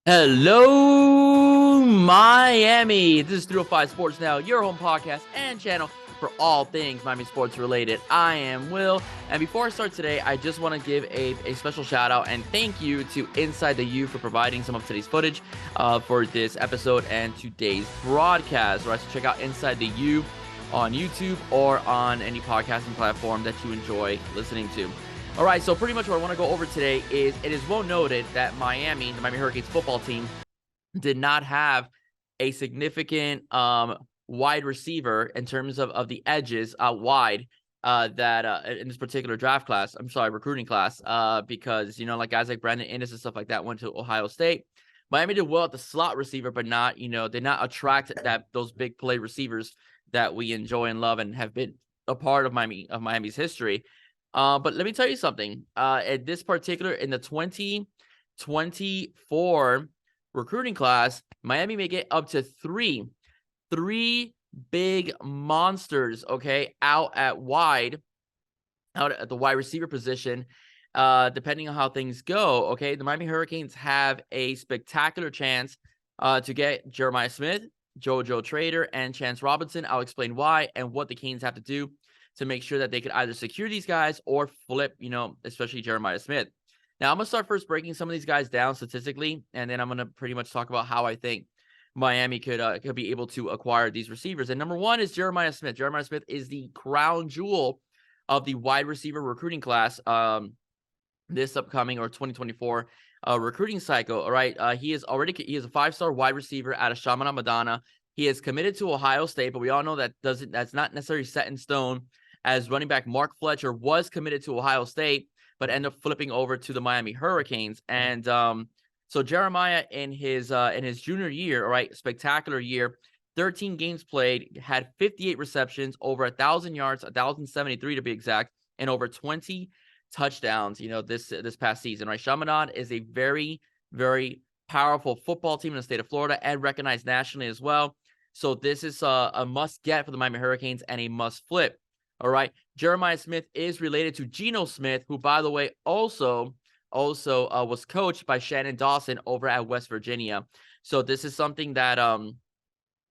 Hello, Miami. This is 305 Sports Now, your home podcast and channel for all things Miami sports related. I am Will, and before I start today, I just want to give a special shout out and thank you to Inside the U for providing some of today's footage for this episode and today's broadcast. Right, so check out Inside the U on YouTube or on any podcasting platform that you enjoy listening to. All right, so pretty much what I want to go over today is it is well noted that the Miami Hurricanes football team did not have a significant wide receiver in terms of the edges out wide that in this particular recruiting class, because, like guys like Brandon Inniss and stuff like that went to Ohio State. Miami did well at the slot receiver, but did not attract those big play receivers that we enjoy and love and have been a part of Miami's history. But let me tell you something. At this particular, in the 2024 recruiting class, Miami may get up to three big monsters, okay, out at the wide receiver position. Depending on how things go, okay, the Miami Hurricanes have a spectacular chance to get Jeremiah Smith, JoJo Trader, and Chance Robinson. I'll explain why and what the Canes have to do to make sure that they could either secure these guys or flip, especially Jeremiah Smith. Now, I'm going to start first breaking some of these guys down statistically, and then I'm going to pretty much talk about how I think Miami could be able to acquire these receivers. And number one is Jeremiah Smith. Jeremiah Smith is the crown jewel of the wide receiver recruiting class this upcoming or 2024 recruiting cycle. All right, he is a five-star wide receiver out of Chaminade Madonna. He is committed to Ohio State, but we all know that's not necessarily set in stone, as running back Mark Fletcher was committed to Ohio State, but ended up flipping over to the Miami Hurricanes. And so Jeremiah in his junior year, all right, spectacular year, 13 games played, had 58 receptions, over 1,000 yards, 1,073 to be exact, and over 20 touchdowns, this past season, right? Chaminade is a very, very powerful football team in the state of Florida and recognized nationally as well. So this is a must get for the Miami Hurricanes and a must flip. All right. Jeremiah Smith is related to Geno Smith, who, by the way, also was coached by Shannon Dawson over at West Virginia. So this is something that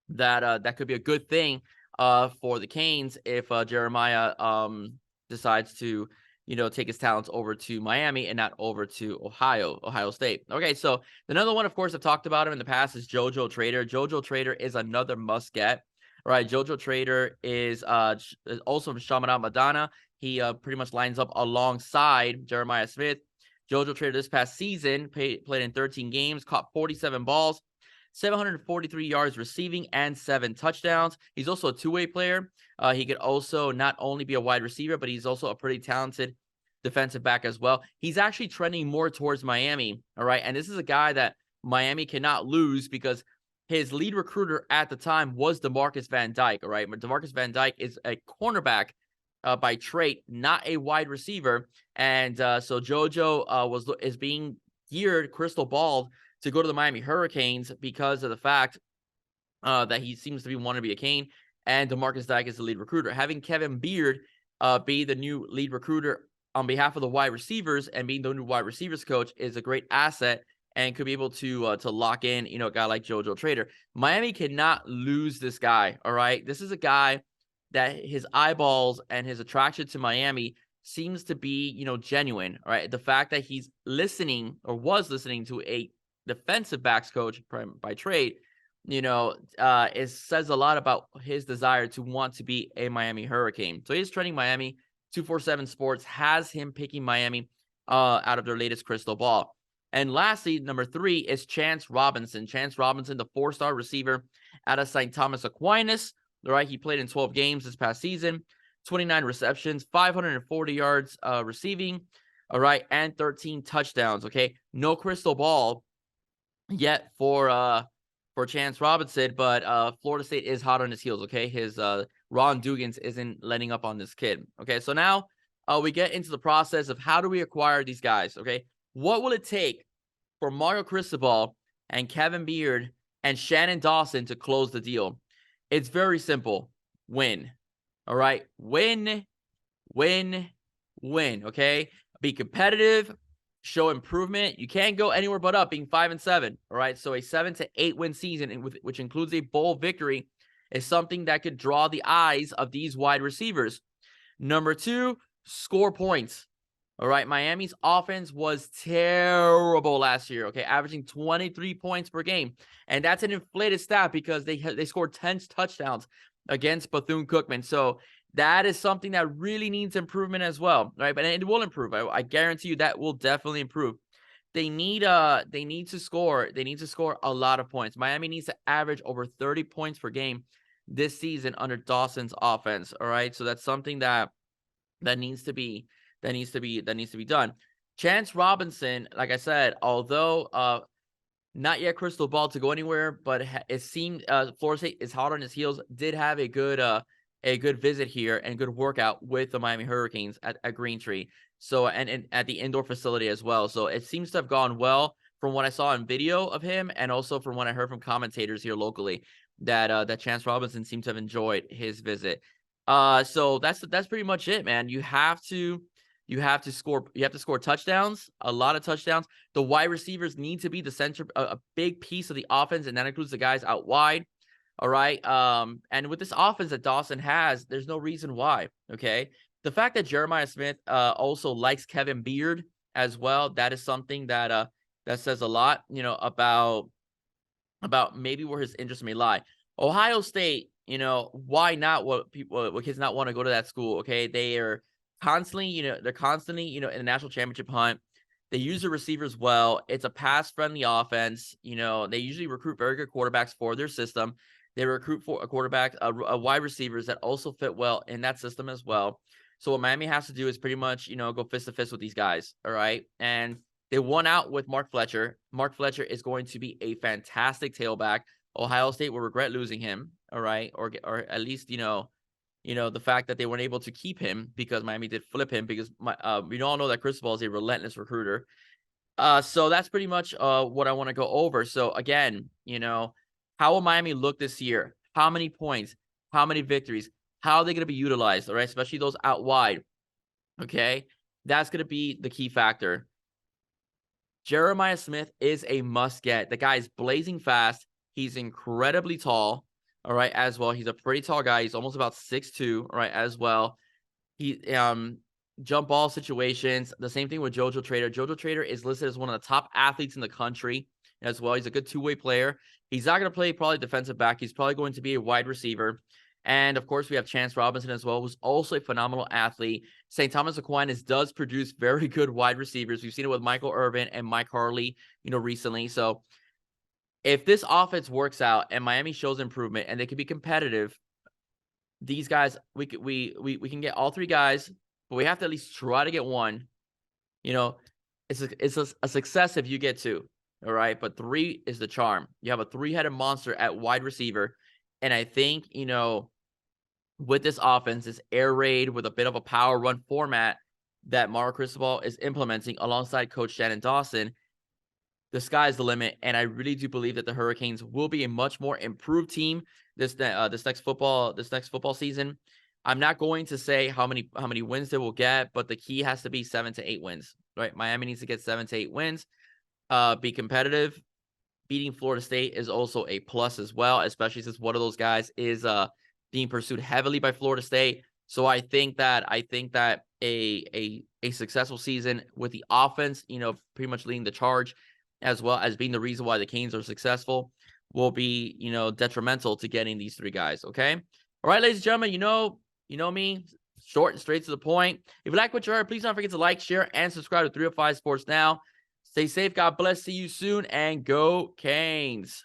that could be a good thing for the Canes if Jeremiah decides to take his talents over to Miami and not over to Ohio State. Okay, so another one, of course, I've talked about him in the past is JoJo Trader. JoJo Trader is another must get. All right, JoJo Trader is also from Chaminade Madonna. He pretty much lines up alongside Jeremiah Smith. JoJo Trader this past season played in 13 games, caught 47 balls, 743 yards receiving, and 7 touchdowns. He's also a two-way player. He could also not only be a wide receiver, but he's also a pretty talented defensive back as well. He's actually trending more towards Miami, all right? And this is a guy that Miami cannot lose because his lead recruiter at the time was DeMarcus Van Dyke, all right? DeMarcus Van Dyke is a cornerback by trait, not a wide receiver. And so JoJo is being geared, crystal balled, to go to the Miami Hurricanes because of the fact that he seems to be wanting to be a Cane, and DeMarcus Dyke is the lead recruiter. Having Kevin Beard be the new lead recruiter on behalf of the wide receivers and being the new wide receivers coach is a great asset and could be able to lock in, a guy like JoJo Trader. Miami cannot lose this guy, all right? This is a guy that his eyeballs and his attraction to Miami seems to be, genuine, all right? The fact that he's listening or was listening to a defensive backs coach by trade, it says a lot about his desire to want to be a Miami Hurricane. So he's trending Miami. 247 Sports has him picking Miami out of their latest crystal ball. And lastly, number 3 is Chance Robinson. Chance Robinson, the 4-star receiver out of St. Thomas Aquinas. All right, he played in 12 games this past season, 29 receptions, 540 yards receiving, all right, and 13 touchdowns, okay? No crystal ball yet for Chance Robinson, but Florida State is hot on his heels, okay? His Ron Dugans isn't letting up on this kid. Okay, so now we get into the process of how do we acquire these guys, okay? What will it take for Mario Cristobal and Kevin Beard and Shannon Dawson to close the deal? It's very simple. Win. All right? Win, okay? Be competitive, show improvement, you can't go anywhere but up, being 5-7. All right. So a 7 to 8 win season, which includes a bowl victory, is something that could draw the eyes of these wide receivers. Number 2, score points. All right. Miami's offense was terrible last year. Okay. Averaging 23 points per game. And that's an inflated stat because they scored 10 touchdowns against Bethune-Cookman. So that is something that really needs improvement as well. Right. But it will improve. I guarantee you that will definitely improve. They need to score a lot of points. Miami needs to average over 30 points per game this season under Dawson's offense. All right. So that's something that needs to be done. Chance Robinson, like I said, although not yet crystal ball to go anywhere, but it seemed Florida State is hot on his heels. Did have a good visit here and good workout with the Miami Hurricanes at Green Tree. So and at the indoor facility as well. So it seems to have gone well from what I saw in video of him, and also from what I heard from commentators here locally, that Chance Robinson seemed to have enjoyed his visit. So that's pretty much it, man. You have to score touchdowns, a lot of touchdowns. The wide receivers need to be the center, a big piece of the offense, and that includes the guys out wide. All right. And with this offense that Dawson has, there's no reason why. Okay. The fact that Jeremiah Smith also likes Kevin Beard as well, that is something that says a lot, about maybe where his interest may lie. Ohio State, why not? What kids not want to go to that school? Okay. They are constantly, in the national championship hunt. They use the receivers well. It's a pass-friendly offense. They usually recruit very good quarterbacks for their system. They recruit for a wide receivers that also fit well in that system as well. So what Miami has to do is pretty much, go fist to fist with these guys. All right. And they won out with Mark Fletcher. Mark Fletcher is going to be a fantastic tailback. Ohio State will regret losing him. All right. Or at least, the fact that they weren't able to keep him because Miami did flip him, because we all know that Cristobal is a relentless recruiter. So that's pretty much what I want to go over. So again, how will Miami look this year? How many points? How many victories? How are they going to be utilized? All right, especially those out wide. Okay, that's going to be the key factor. Jeremiah Smith is a must get. The guy is blazing fast. He's incredibly tall. All right, as well. He's a pretty tall guy. He's almost about 6'2", all right, as well. He jump ball situations. The same thing with JoJo Trader. JoJo Trader is listed as one of the top athletes in the country as well. He's a good two-way player. He's not going to play probably defensive back. He's probably going to be a wide receiver. And of course, we have Chance Robinson as well, who's also a phenomenal athlete. St. Thomas Aquinas does produce very good wide receivers. We've seen it with Michael Irvin and Mike Harley, recently. So if this offense works out and Miami shows improvement and they can be competitive, these guys, we can get all three guys, but we have to at least try to get one. It's a success if you get two. All right. But 3 is the charm. You have a 3-headed monster at wide receiver. And I think, with this offense, this air raid with a bit of a power run format that Mario Cristobal is implementing alongside Coach Shannon Dawson, the sky's the limit. And I really do believe that the Hurricanes will be a much more improved team this next football season. I'm not going to say how many wins they will get, but the key has to be 7 to 8 wins. Right? Miami needs to get 7 to 8 wins. Be competitive. Beating Florida State is also a plus as well, especially since one of those guys is being pursued heavily by Florida State. So I think that a successful season with the offense, pretty much leading the charge, as well as being the reason why the Canes are successful, will be, detrimental to getting these 3 guys. Okay. All right, ladies and gentlemen, you know me, short and straight to the point. If you like what you heard, please don't forget to like, share, and subscribe to 305 Sports Now. Stay safe. God bless. See you soon. And go Canes.